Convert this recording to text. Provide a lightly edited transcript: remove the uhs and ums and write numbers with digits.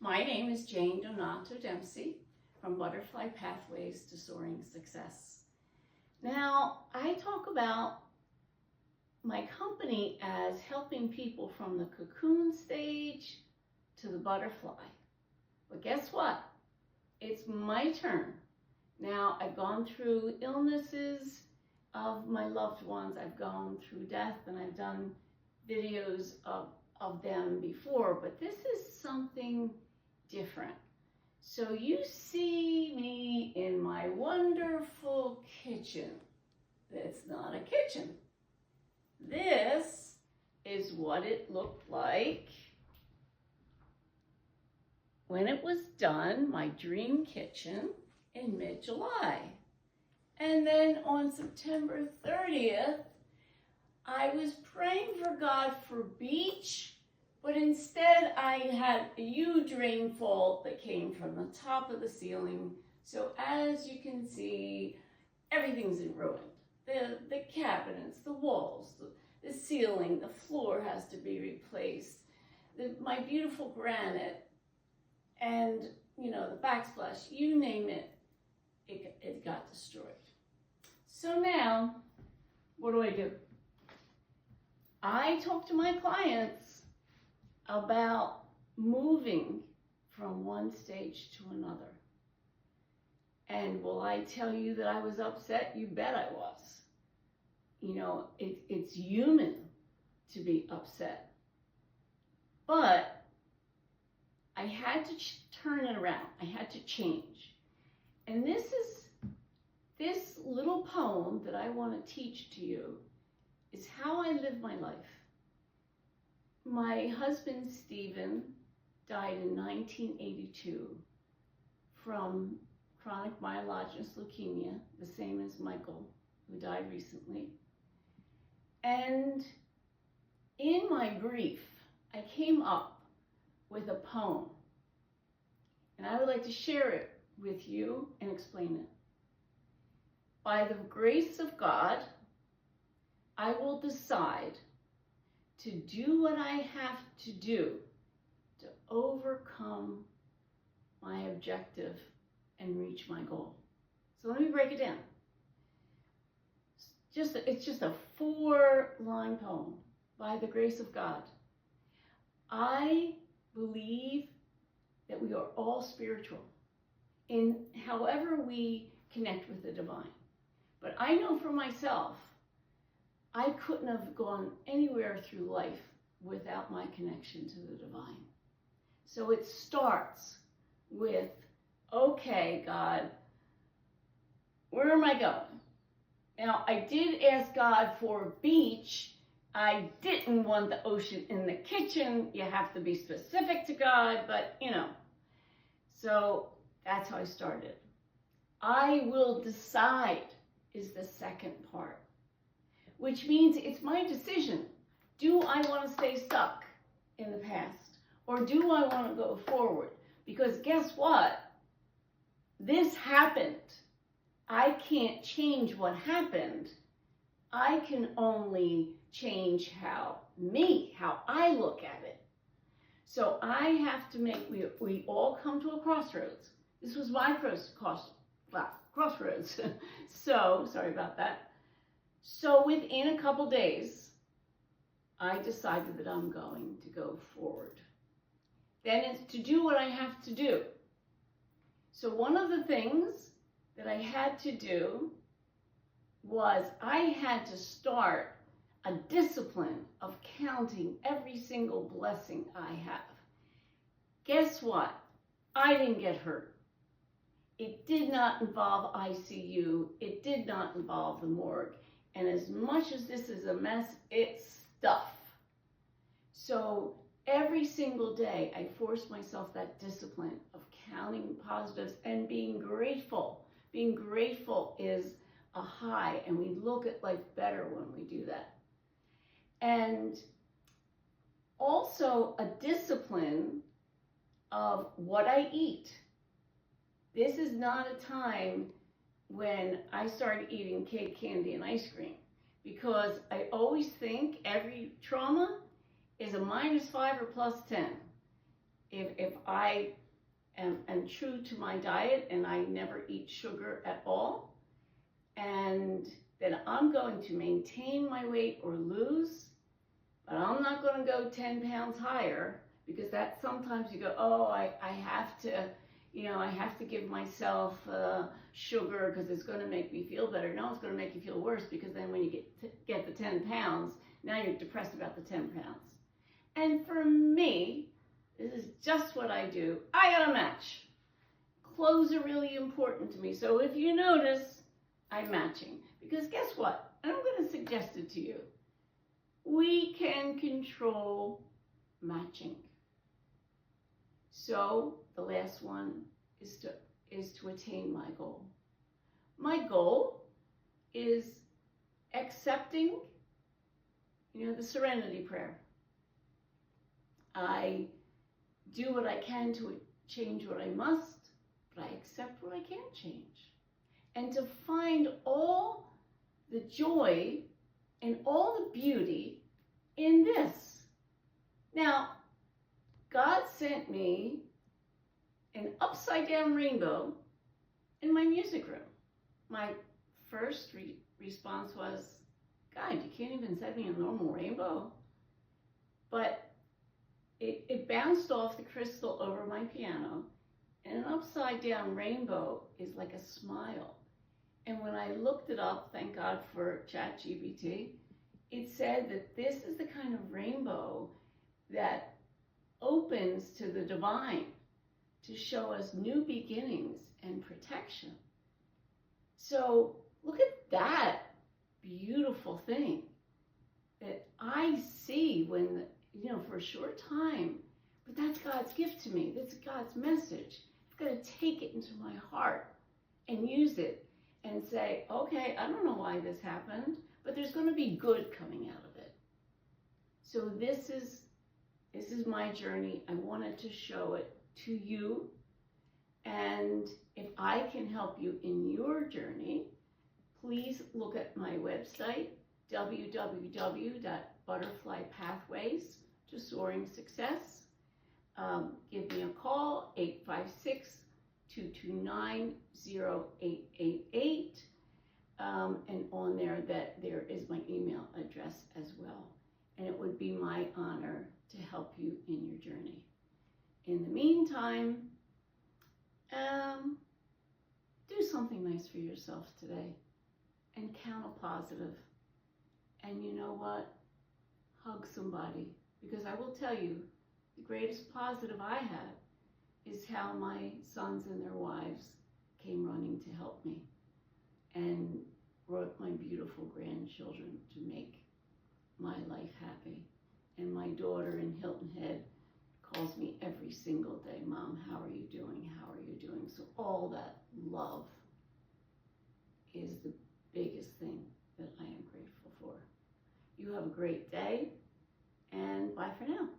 My name is Jayne Dempsey from Butterfly Pathways to Soaring Success. Now, I talk about my company as helping people from the cocoon stage to the butterfly. But guess what? It's my turn. Now, I've gone through illnesses of my loved ones. I've gone through death, and I've done videos of them before, but this is something different. So you see me in my wonderful kitchen. It's not a kitchen. This is what it looked like when it was done, my dream kitchen, in mid-July. And then on September 30th, I was praying for God for beach, but instead I had a huge rainfall that came from the top of the ceiling. So as you can see, everything's in ruin. The cabinets, the walls, the ceiling, the floor has to be replaced. My beautiful granite and, the backsplash, you name it, it got destroyed. So now, what do? I talk to my clients about moving from one stage to another. And will I tell you that I was upset? You bet I was. It's human to be upset. But I had to turn it around. I had to change. And this little poem that I want to teach to you is how I live my life. My husband, Stephen, died in 1982 from chronic myelogenous leukemia, the same as Michael, who died recently. And in my grief, I came up with a poem. And I would like to share it with you and explain it. By the grace of God, I will decide to do what I have to do to overcome my objective and reach my goal. So let me break it down. It's just a 4-line poem. By the grace of God, I believe that we are all spiritual in however we connect with the divine. But I know for myself, I couldn't have gone anywhere through life without my connection to the divine. So it starts with, okay, God, where am I going? Now, I did ask God for a beach. I didn't want the ocean in the kitchen. You have to be specific to God, but So that's how I started. I will decide is the second part, which means it's my decision. Do I want to stay stuck in the past, or do I want to go forward? Because guess what? This happened. I can't change what happened. I can only change how I look at it. So I have to we all come to a crossroads. This was my crossroads. So, sorry about that. So within a couple days, I decided that I'm going to go forward. Then it's to do what I have to do. So one of the things that I had to do was I had to start a discipline of counting every single blessing I have. Guess what? I didn't get hurt. It did not involve ICU. It did not involve the morgue. And as much as this is a mess, it's stuff. So every single day, I forced myself that discipline of counting positives and being grateful. Being grateful is a high, and we look at life better when we do that. And also a discipline of what I eat. This is not a time when I started eating cake, candy, and ice cream, because I always think every trauma is a -5 or +10. if I am true to my diet and I never eat sugar at all, and then I'm going to maintain my weight or lose, but I'm not going to go 10 pounds higher, because that sometimes you go, oh, I have to, I have to give myself sugar because it's going to make me feel better. No, it's going to make you feel worse, because then when you get the 10 pounds, now you're depressed about the 10 pounds. And for me, this is just what I do. I got to match. Clothes are really important to me. So if you notice, I'm matching. Because guess what? And I'm going to suggest it to you. We can control matching. So the last one is to attain my goal. My goal is accepting, the serenity prayer. I do what I can to change what I must, but I accept what I can't change. And to find all the joy and all the beauty in this. Now, God sent me an upside down rainbow in my music room. My first response was, God, you can't even send me a normal rainbow. But it bounced off the crystal over my piano, and an upside down rainbow is like a smile. And when I looked it up, thank God for ChatGPT, it said that this is the kind of rainbow that opens to the divine to show us new beginnings and protection. So look at that beautiful thing that I see when, for a short time, but that's God's gift to me. That's God's message. I've got to take it into my heart and use it and say, okay, I don't know why this happened, but there's going to be good coming out of it. So this is my journey. I wanted to show it to you. And if I can help you in your journey, please look at my website, www.butterflypathways to Soaring Success. Give me a call, 856-229-0888. And on there there is my email address as well. And it would be my honor to help you in your journey. In the meantime, do something nice for yourself today and count a positive. And you know what? Hug somebody. Because I will tell you, the greatest positive I have is how my sons and their wives came running to help me and brought my beautiful grandchildren to make my life happy. And my daughter in Hilton Head calls me every single day, Mom, how are you doing? How are you doing? So all that love is the biggest thing that I am grateful for. You have a great day, and bye for now.